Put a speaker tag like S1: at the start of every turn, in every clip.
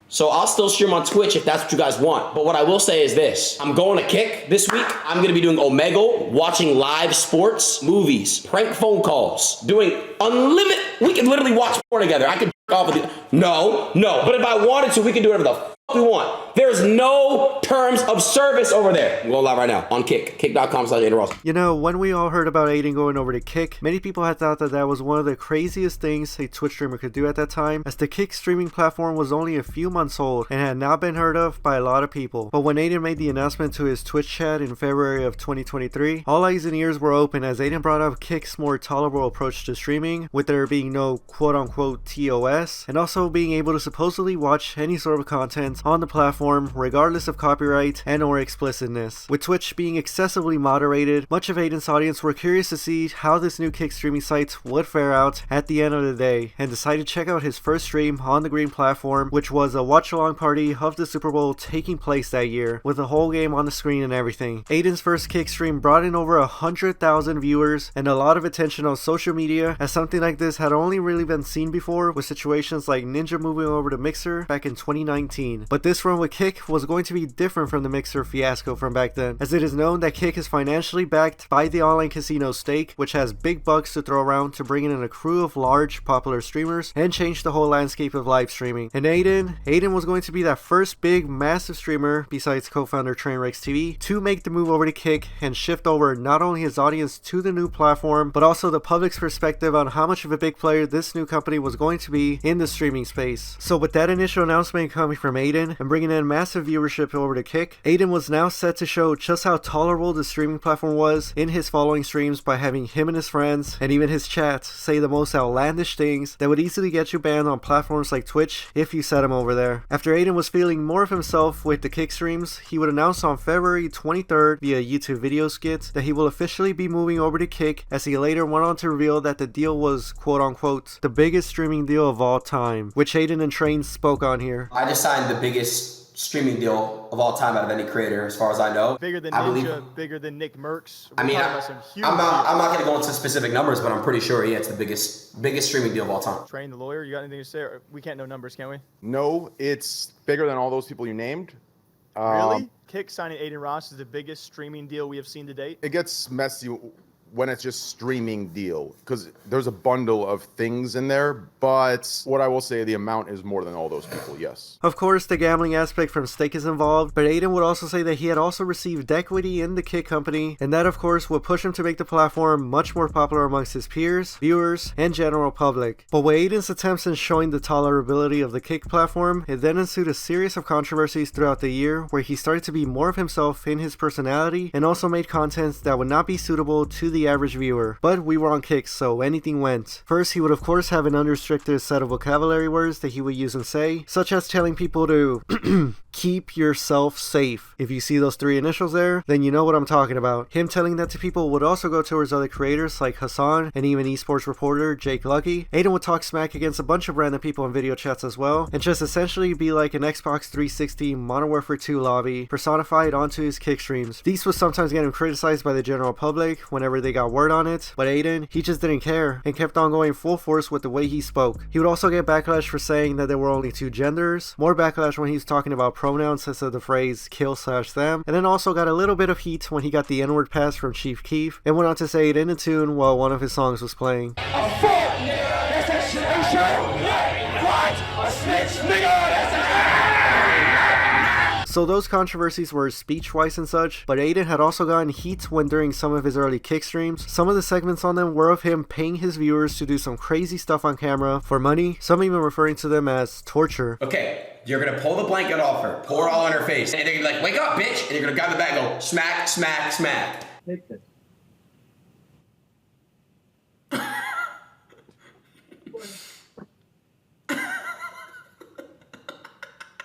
S1: So I'll still stream on Twitch if that's what you guys want. But what I will say is this. I'm going to Kick this week. I'm going to be doing Omegle, watching live sports, movies, prank phone calls, doing unlimited. We can literally watch porn together. I can jerk off with you. No. But if I wanted to, we can do whatever the fuck we want. There's no terms of service over there. I'm going live right now on Kick. Kick.com/Adin Ross.
S2: You know, when we all heard about Adin going over to Kick, many people had thought that that was one of the craziest things a Twitch streamer could do at that time, as the Kick streaming platform was only a few months old and had not been heard of by a lot of people. But when Adin made the announcement to his Twitch chat in February of 2023, all eyes and ears were open as Adin brought up Kick's more tolerable approach to streaming, with there being no quote-unquote TOS, and also being able to supposedly watch any sort of content on the platform regardless of copyright and or explicitness. With Twitch being excessively moderated, much of Adin's audience were curious to see how this new Kick streaming site would fare out at the end of the day, and decided to check out his first stream on the green platform, which was a watch-along party of the Super Bowl taking place that year, with the whole game on the screen and everything. Adin's first Kick stream brought in over 100,000 viewers and a lot of attention on social media, as something like this had only really been seen before with situations like Ninja moving over to Mixer back in 2019. But this run with Kick was going to be different from the Mixer fiasco from back then, as it is known that Kick is financially backed by the online casino Stake, which has big bucks to throw around to bring in a crew of large popular streamers and change the whole landscape of live streaming. And Adin was going to be that first big massive streamer besides co-founder Trainwrecks TV to make the move over to Kick and shift over not only his audience to the new platform, but also the public's perspective on how much of a big player this new company was going to be in the streaming space. So with that initial announcement coming from Adin and bringing in massive viewership over to Kick, Adin was now set to show just how tolerable the streaming platform was in his following streams by having him and his friends and even his chat say the most outlandish things that would easily get you banned on platforms like Twitch if you set him over there. After Adin was feeling more of himself with the Kick streams, he would announce on February 23rd via YouTube video skit that he will officially be moving over to Kick, as he later went on to reveal that the deal was quote unquote the biggest streaming deal of all time, which Adin and Train spoke on here.
S1: I just signed the biggest streaming deal of all time out of any creator, as far as I know.
S3: Bigger than Ninja, bigger than Nick Merckx.
S1: I'm not going to go into specific numbers, but I'm pretty sure it's the biggest streaming deal of all time.
S3: Train, the lawyer, you got anything to say? We can't know numbers, can we?
S4: No, it's bigger than all those people you named.
S3: Really? Kick signing Adin Ross is the biggest streaming deal we have seen to date?
S4: It gets messy when it's just streaming deal, because there's a bundle of things in there, but what I will say, the amount is more than all those people, yes.
S2: Of course, the gambling aspect from Stake is involved, but Adin would also say that he had also received equity in the Kick company, and that of course would push him to make the platform much more popular amongst his peers, viewers, and general public. But with Adin's attempts in showing the tolerability of the Kick platform, it then ensued a series of controversies throughout the year, where he started to be more of himself in his personality, and also made content that would not be suitable to the average viewer. But we were on Kick, so anything went. First, he would of course have an unrestricted set of vocabulary words that he would use and say, such as telling people to keep yourself safe. If you see those three initials there, then you know what I'm talking about. Him telling that to people would also go towards other creators like Hassan and even esports reporter Jake Lucky. Adin would talk smack against a bunch of random people in video chats as well, and just essentially be like an Xbox 360 Modern Warfare 2 lobby personified onto his Kick streams. These would sometimes get him criticized by the general public whenever they got word on it, but Adin, he just didn't care and kept on going full force with the way he spoke. He would also get backlash for saying that there were only two genders, more backlash when he was talking about pronouns instead of the phrase kill/them, and then also got a little bit of heat when he got the N-word pass from Chief Keef and went on to say it in a tune while one of his songs was playing.
S5: A fool! That's that shit ain't sure. What? A snitch, nigga! That's an
S2: So those controversies were speech-wise and such, but Adin had also gotten heat when during some of his early Kick streams, some of the segments on them were of him paying his viewers to do some crazy stuff on camera for money, some even referring to them as torture.
S1: Okay, you're gonna pull the blanket off her, pour it all on her face, and they're gonna be like, wake up, bitch! And you're gonna grab the bag and go, smack, smack, smack.
S6: Take this.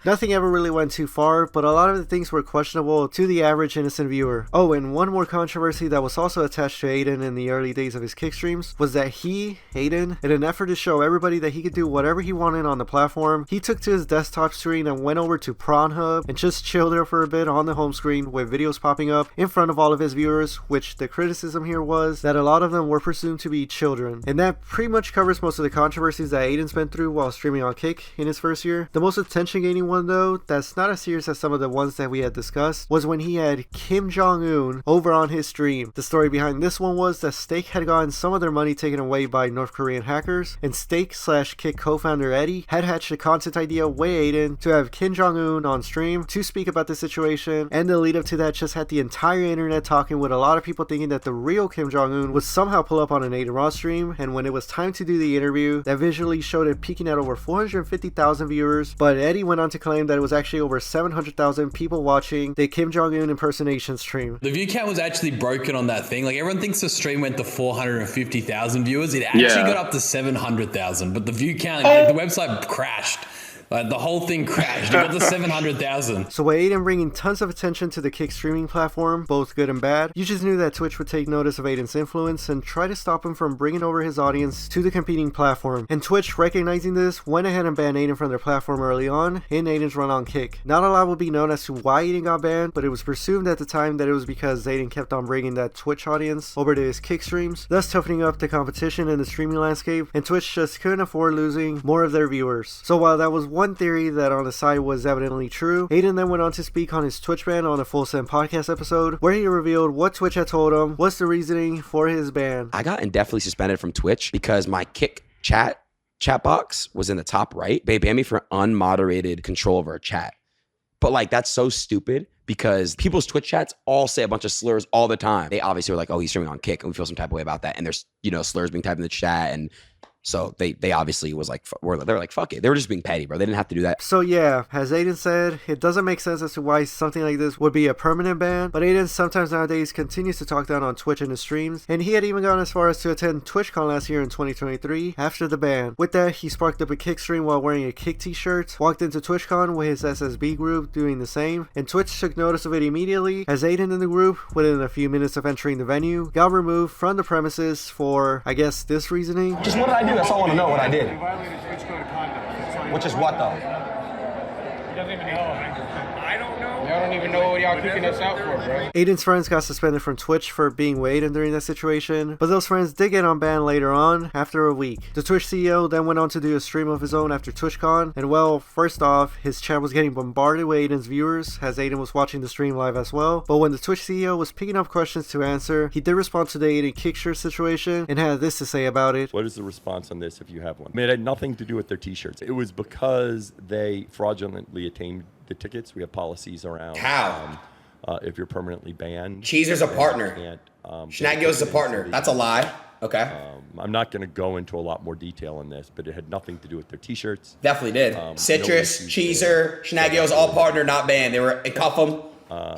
S2: Nothing ever really went too far, but a lot of the things were questionable to the average innocent viewer. Oh, and one more controversy that was also attached to Adin in the early days of his Kick streams was that he, Adin, in an effort to show everybody that he could do whatever he wanted on the platform, he took to his desktop screen and went over to Pornhub and just chilled there for a bit on the home screen with videos popping up in front of all of his viewers, which the criticism here was that a lot of them were presumed to be children. And that pretty much covers most of the controversies that Adin's been through while streaming on Kick in his first year. The most attention gaining one though, that's not as serious as some of the ones that we had discussed, was when he had Kim Jong-un over on his stream. The story behind this one was that Stake had gotten some of their money taken away by North Korean hackers, and Stake/Kick co-founder Eddie had hatched a content idea with Adin to have Kim Jong-un on stream to speak about the situation, and the lead up to that just had the entire internet talking, with a lot of people thinking that the real Kim Jong-un would somehow pull up on an Adin Ross stream. And when it was time to do the interview, that visually showed it peaking at over 450,000 viewers, but Eddie went on to claim that it was actually over 700,000 people watching the Kim Jong-un impersonation stream.
S6: The view count was actually broken on that thing. Like, everyone thinks the stream went to 450,000 viewers. It actually got up to 700,000, but the view count, the website crashed. The whole thing crashed. It got to 700,000.
S2: So with Adin bringing tons of attention to the Kick streaming platform, both good and bad, you just knew that Twitch would take notice of Adin's influence and try to stop him from bringing over his audience to the competing platform. And Twitch, recognizing this, went ahead and banned Adin from their platform early on in Adin's run on Kick. Not a lot will be known as to why Adin got banned, but it was presumed at the time that it was because Adin kept on bringing that Twitch audience over to his Kick streams, thus toughening up the competition in the streaming landscape, and Twitch just couldn't afford losing more of their viewers. So while that was one theory that on the side was evidently true, Adin then went on to speak on his Twitch ban on a Full Send podcast episode, where he revealed what Twitch had told him was the reasoning for his ban.
S1: I got indefinitely suspended from Twitch because my Kick chat box was in the top right. They banned me for unmoderated control over a chat. But like, that's so stupid because people's Twitch chats all say a bunch of slurs all the time. They obviously were like, oh, he's streaming on Kick, and we feel some type of way about that. And there's, slurs being typed in the chat, and so they obviously was like, they're like, fuck it. They were just being petty, bro. They didn't have to do that.
S2: So yeah, as Adin said, it doesn't make sense as to why something like this would be a permanent ban, but Adin sometimes nowadays continues to talk down on Twitch in his streams, and he had even gone as far as to attend TwitchCon last year in 2023 after the ban. With that, he sparked up a Kick stream while wearing a Kick t-shirt, walked into TwitchCon with his SSB group doing the same, and Twitch took notice of it immediately, as Adin and the group, within a few minutes of entering the venue, got removed from the premises for, I guess, this reasoning.
S7: Just what did I do? That's all I want to know, what I did.
S5: You violated Twitch code of conduct.
S7: Which is what, though?
S5: He doesn't even know. I don't know.
S8: Y'all don't even know what y'all kicking us out for, bro.
S2: Adin's friends got suspended from Twitch for being with Adin during that situation, but those friends did get unbanned later on after a week. The Twitch CEO then went on to do a stream of his own after TwitchCon, and well, first off, his chat was getting bombarded with Adin's viewers as Adin was watching the stream live as well, but when the Twitch CEO was picking up questions to answer, he did respond to the Adin Kick shirt situation and had this to say about it.
S9: What is the response on this if you have one? I mean, it had nothing to do with their t-shirts. It was because they fraudulently attained the tickets. We have policies around
S1: How?
S9: If you're permanently banned.
S1: Cheezer's a partner. Schnaggio's a partner.
S9: City.
S1: That's a lie. Okay.
S9: I'm not going to go into a lot more detail on this, but it had nothing to do with their t-shirts.
S1: Definitely did.
S9: No
S1: Citrus,
S9: issues
S1: Cheezer, Schnaggio's all partner, not banned. They were in cuff them.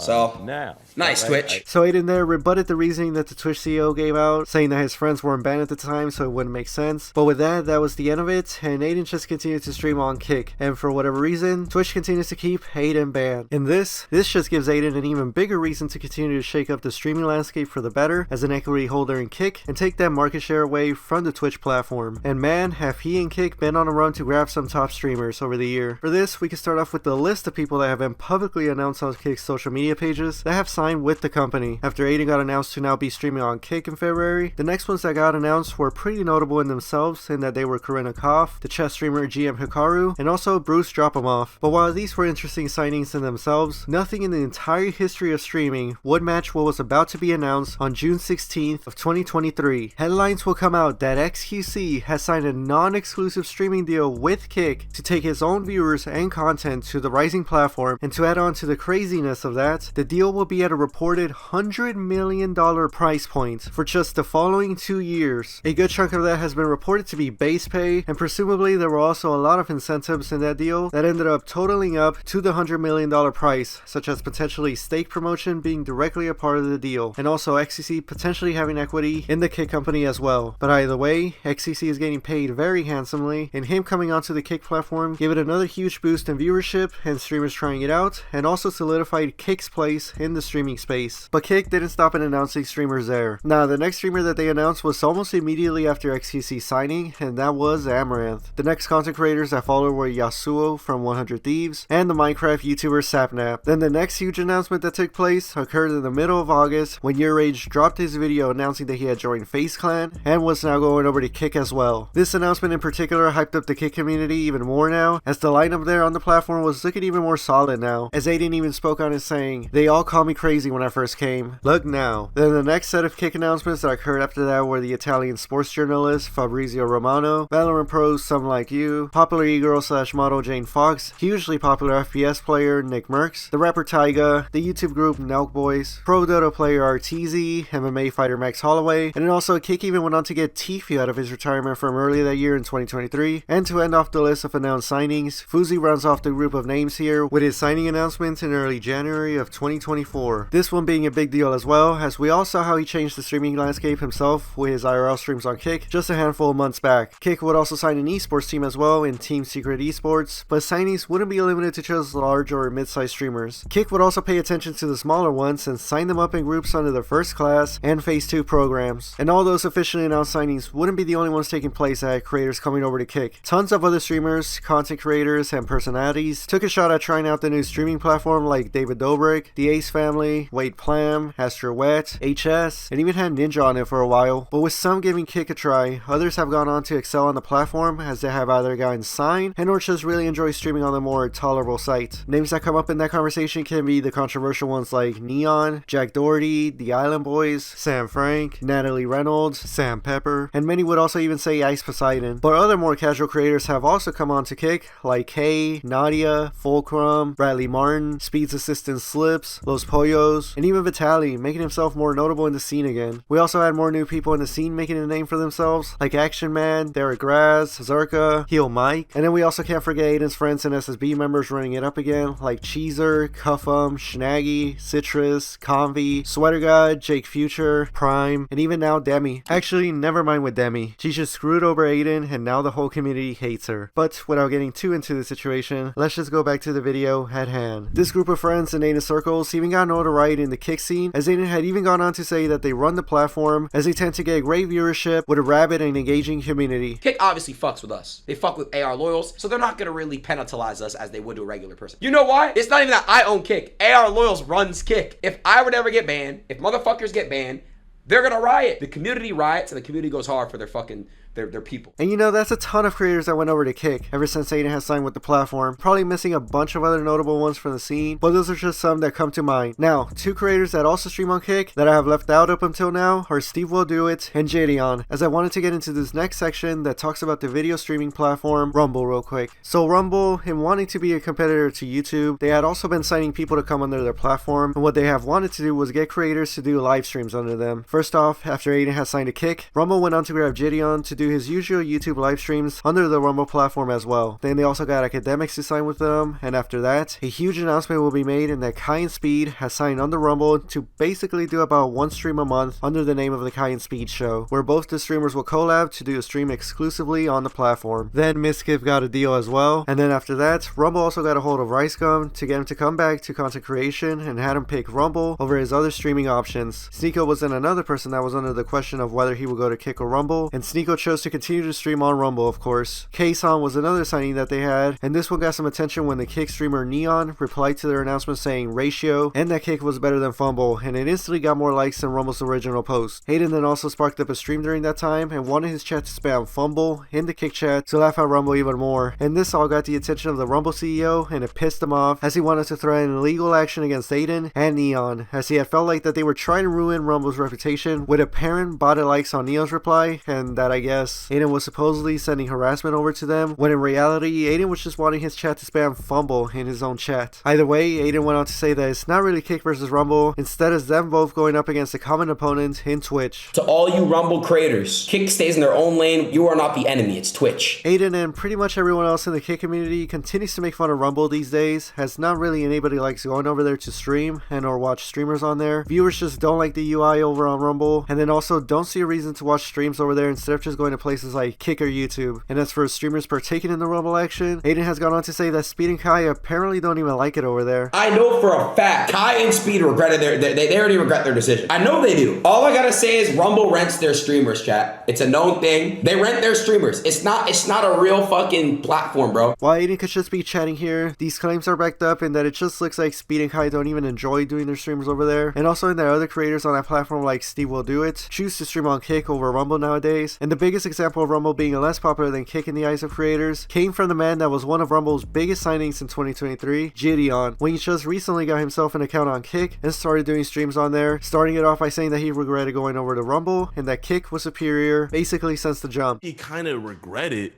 S1: So
S9: now,
S1: nice, Twitch.
S2: So Adin there rebutted the reasoning that the Twitch CEO gave out, saying that his friends weren't banned at the time, so it wouldn't make sense. But with that, that was the end of it, and Adin just continued to stream on Kick. And for whatever reason, Twitch continues to keep Adin banned. And this just gives Adin an even bigger reason to continue to shake up the streaming landscape for the better as an equity holder in Kick and take that market share away from the Twitch platform. And man, have he and Kick been on a run to grab some top streamers over the year. For this, we can start off with the list of people that have been publicly announced on Kick's social media pages that have signed with the company. After Adin got announced to now be streaming on Kick in February, the next ones that got announced were pretty notable in themselves in that they were Karina Koff, the chess streamer GM Hikaru, and also Bruce Dropomoff. But while these were interesting signings in themselves, nothing in the entire history of streaming would match what was about to be announced on June 16th of 2023. Headlines will come out that XQC has signed a non-exclusive streaming deal with Kick to take his own viewers and content to the rising platform, and to add on to the craziness of that, the deal will be at a reported $100 million price point for just the following 2 years. A good chunk of that has been reported to be base pay, and presumably there were also a lot of incentives in that deal that ended up totaling up to the $100 million price, such as potentially Stake promotion being directly a part of the deal, and also XCC potentially having equity in the Kick company as well. But either way, XCC is getting paid very handsomely, and him coming onto the Kick platform gave it another huge boost in viewership and streamers trying it out, and also solidified Kick's place in the streaming streaming space. But Kick didn't stop in announcing streamers there. Now, the next streamer that they announced was almost immediately after XQC signing, and that was Amaranth. The next content creators that followed were Yasuo from 100 Thieves and the Minecraft YouTuber Sapnap. Then the next huge announcement that took place occurred in the middle of August when Reyes dropped his video announcing that he had joined FaZe Clan and was now going over to Kick as well. This announcement in particular hyped up the Kick community even more now, as the lineup there on the platform was looking even more solid now, as Adin even spoke on it saying, "They all call me crazy when I first came. Look now." Then the next set of Kick announcements that occurred after that were the Italian sports journalist Fabrizio Romano, Valorant pros Some Like You, popular e-girl / model Jane Fox, hugely popular FPS player Nick Merckx, the rapper Tyga, the YouTube group Nelk Boys, pro Dota player RTZ, MMA fighter Max Holloway, and then also Kick even went on to get Tfue out of his retirement from earlier that year in 2023. And to end off the list of announced signings, Fuzi runs off the group of names here with his signing announcement in early January of 2024. This one being a big deal as well, as we all saw how he changed the streaming landscape himself with his IRL streams on Kick just a handful of months back. Kick would also sign an esports team as well in Team Secret Esports, but signings wouldn't be limited to just large or mid-sized streamers. Kick would also pay attention to the smaller ones and sign them up in groups under the First Class and Phase 2 programs. And all those officially announced signings wouldn't be the only ones taking place at creators coming over to Kick. Tons of other streamers, content creators, and personalities took a shot at trying out the new streaming platform like David Dobrik, the Ace Family, Wade Plam, Astro Wet, HS, and even had Ninja on it for a while. But with some giving Kick a try, others have gone on to excel on the platform as they have either gotten signed and or just really enjoy streaming on the more tolerable site. Names that come up in that conversation can be the controversial ones like Neon, Jack Doherty, The Island Boys, Sam Frank, Natalie Reynolds, Sam Pepper, and many would also even say Ice Poseidon. But other more casual creators have also come on to Kick, like Kay, Nadia, Fulcrum, Bradley Martin, Speed's assistant Slips, Los Pollos, and even Vitaly, making himself more notable in the scene again. We also had more new people in the scene making a name for themselves, like Action Man, Derek Graz, Zerka, Heel Mike, and then we also can't forget Aiden's friends and SSB members running it up again, like Cheezer, Cuffum, Schnaggy, Citrus, Convy, Sweater God, Jake Future, Prime, and even now Demi. Actually, never mind with Demi. She just screwed over Aiden and now the whole community hates her. But without getting too into the situation, let's just go back to the video at hand. This group of friends in Aiden's circles even got notoriety in the Kick scene, as Aiden had even gone on to say that they run the platform as they tend to get great viewership with a rabid and engaging community.
S1: Kick obviously fucks with us. They fuck with AR loyals, so they're not gonna really penalize us as they would to a regular person. You know why? It's not even that I own Kick. AR loyals runs Kick. If I would ever get banned, if motherfuckers get banned, they're gonna riot. The community riots and the community goes hard for their fucking their people.
S2: And you know, that's a ton of creators that went over to Kick ever since Aiden has signed with the platform. Probably missing a bunch of other notable ones from the scene, but those are just some that come to mind. Now, two creators that also stream on Kick that I have left out up until now are Steve Will Do It and Jadion, as I wanted to get into this next section that talks about the video streaming platform Rumble real quick. So Rumble, in wanting to be a competitor to YouTube, they had also been signing people to come under their platform, and what they have wanted to do was get creators to do live streams under them. First off, after Aiden has signed a Kick, Rumble went on to grab Jadion to do his usual YouTube live streams under the Rumble platform as well. Then they also got academics to sign with them, and after that, a huge announcement will be made in that Kai and Speed has signed under Rumble to basically do about one stream a month under the name of the Kai and Speed Show, where both the streamers will collab to do a stream exclusively on the platform. Then Miskiff got a deal as well, and then after that, Rumble also got a hold of RiceGum to get him to come back to content creation and had him pick Rumble over his other streaming options. Sneeko was then another person that was under the question of whether he would go to Kick or Rumble, and Sneeko chose to continue to stream on Rumble, of course. K-San was another signing that they had, and this one got some attention when the Kick streamer Neon replied to their announcement saying ratio, and that Kick was better than Fumble, and it instantly got more likes than Rumble's original post. Aiden then also sparked up a stream during that time and wanted his chat to spam Fumble in the Kick chat to laugh at Rumble even more, and this all got the attention of the Rumble CEO, and it pissed him off as he wanted to threaten legal action against Aiden and Neon, as he had felt like that they were trying to ruin Rumble's reputation with apparent botted likes on Neon's reply, and that I guess Aiden was supposedly sending harassment over to them, when in reality, Aiden was just wanting his chat to spam Fumble in his own chat. Either way, Aiden went on to say that it's not really Kick versus Rumble, instead it's them both going up against a common opponent in Twitch.
S1: To all you Rumble creators, Kick stays in their own lane. You are not the enemy, it's Twitch.
S2: Aiden and pretty much everyone else in the Kick community continues to make fun of Rumble these days, as not really anybody likes going over there to stream and or watch streamers on there. Viewers just don't like the UI over on Rumble, and then also don't see a reason to watch streams over there instead of just going going to places like Kick or YouTube. And as for streamers partaking in the Rumble action, Adin has gone on to say that Speed and Kai apparently don't even like it over there.
S1: I know for a fact Kai and Speed regretted they already regret their decision. I know they do. All I gotta say is Rumble rents their streamers, chat. It's a known thing. They rent their streamers. It's not a real fucking platform, bro.
S2: While Adin could just be chatting here, these claims are backed up in that it just looks like Speed and Kai don't even enjoy doing their streams over there, and also in that other creators on that platform like Steve Will Do It choose to stream on Kick over Rumble nowadays. And the biggest example of Rumble being less popular than Kick in the eyes of creators came from the man that was one of Rumble's biggest signings in 2023, Gideon, when he just recently got himself an account on Kick and started doing streams on there, starting it off by saying that he regretted going over to Rumble and that Kick was superior basically since the jump.
S10: He kind of regretted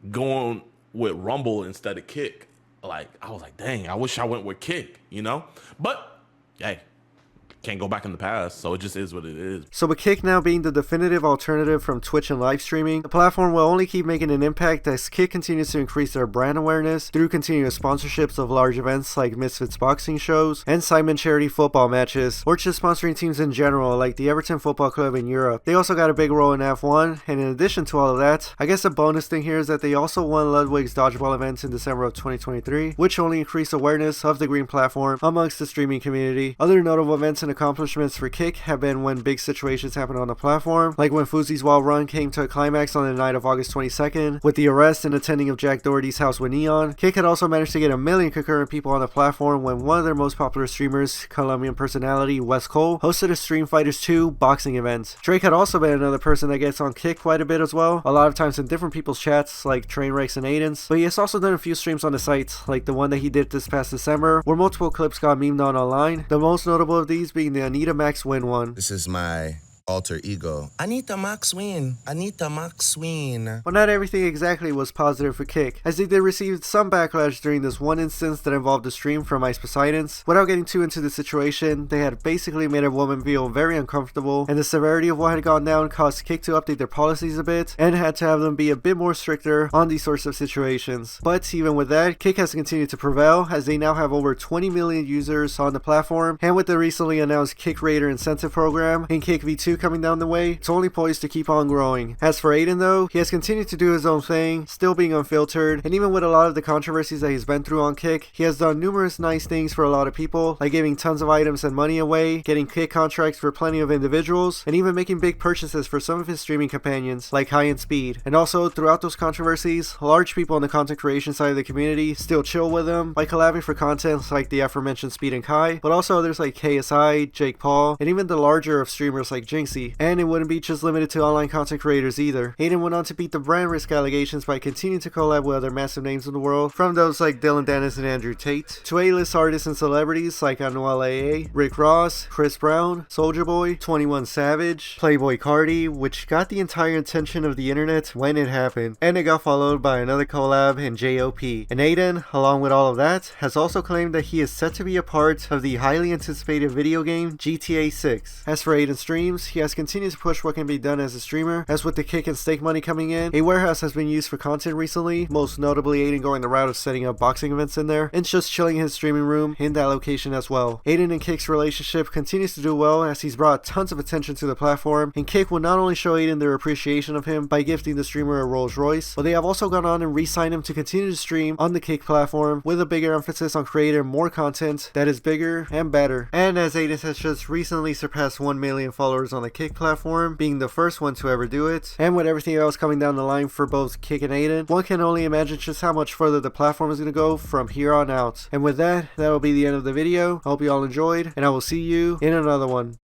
S10: going with Rumble instead of Kick. Like, I was like, dang, I wish I went with Kick, you know? But, hey, can't go back in the past, so it just is what it is.
S2: So with Kick now being the definitive alternative from Twitch and live streaming, the platform will only keep making an impact as Kick continues to increase their brand awareness through continuous sponsorships of large events like Misfits boxing shows and Simon charity football matches, or just sponsoring teams in general like the Everton Football Club in Europe. They also got a big role in F1, and in addition to all of that, I guess a bonus thing here is that they also won Ludwig's dodgeball events in December of 2023, which only increased awareness of the green platform amongst the streaming community. Other notable events and accomplishments for Kick have been when big situations happen on the platform, like when Fuzi's Wild Run came to a climax on the night of August 22nd, with the arrest and attending of Jack Doherty's house with Neon. Kick had also managed to get 1 million concurrent people on the platform when one of their most popular streamers, Colombian personality Wes Cole, hosted a Stream Fighters 2 boxing event. Drake had also been another person that gets on Kick quite a bit as well, a lot of times in different people's chats like Trainwrecks and Aiden's, but he has also done a few streams on the site, like the one that he did this past December, where multiple clips got memed on online, the most notable of these being the Anita Max Win one.
S11: This is my alter ego. Anita Max Win. Anita Max Win.
S2: But not everything exactly was positive for Kick, as they did receive some backlash during this one instance that involved a stream from Ice Poseidon's. Without getting too into the situation, they had basically made a woman feel very uncomfortable, and the severity of what had gone down caused Kick to update their policies a bit, and had to have them be a bit more stricter on these sorts of situations. But even with that, Kick has continued to prevail, as they now have over 20 million users on the platform, and with the recently announced Kick Raider incentive program and Kick V2 coming down the way, it's only poised to keep on growing. As for Adin though, he has continued to do his own thing, still being unfiltered, and even with a lot of the controversies that he's been through on Kick, he has done numerous nice things for a lot of people, like giving tons of items and money away, getting Kick contracts for plenty of individuals, and even making big purchases for some of his streaming companions, like Kai and Speed. And also, throughout those controversies, large people on the content creation side of the community still chill with him by collabing for content like the aforementioned Speed and Kai, but also others like KSI, Jake Paul, and even the larger of streamers like Jinxie. And it wouldn't be just limited to online content creators either. Adin went on to beat the brand risk allegations by continuing to collab with other massive names in the world, from those like Dylan Dennis and Andrew Tate, to A-list artists and celebrities like Anuel AA, Rick Ross, Chris Brown, Soulja Boy, 21 Savage, Playboy Cardi, which got the entire attention of the internet when it happened, and it got followed by another collab in J.O.P. And Adin, along with all of that, has also claimed that he is set to be a part of the highly anticipated video game GTA 6. As for Adin's streams, he has continued to push what can be done as a streamer, as with the Kick and stake money coming in, a warehouse has been used for content recently, most notably Adin going the route of setting up boxing events in there, and just chilling in his streaming room in that location as well. Adin and Kick's relationship continues to do well, as he's brought tons of attention to the platform, and Kick will not only show Adin their appreciation of him by gifting the streamer a Rolls Royce, but they have also gone on and re-signed him to continue to stream on the Kick platform, with a bigger emphasis on creating more content that is bigger and better. And as Adin has just recently surpassed 1 million followers on the Kick platform, being the first one to ever do it, and with everything else coming down the line for both Kick and Adin, one can only imagine just how much further the platform is going to go from here on out. And with that, that'll be the end of the video. I hope you all enjoyed, and I will see you in another one.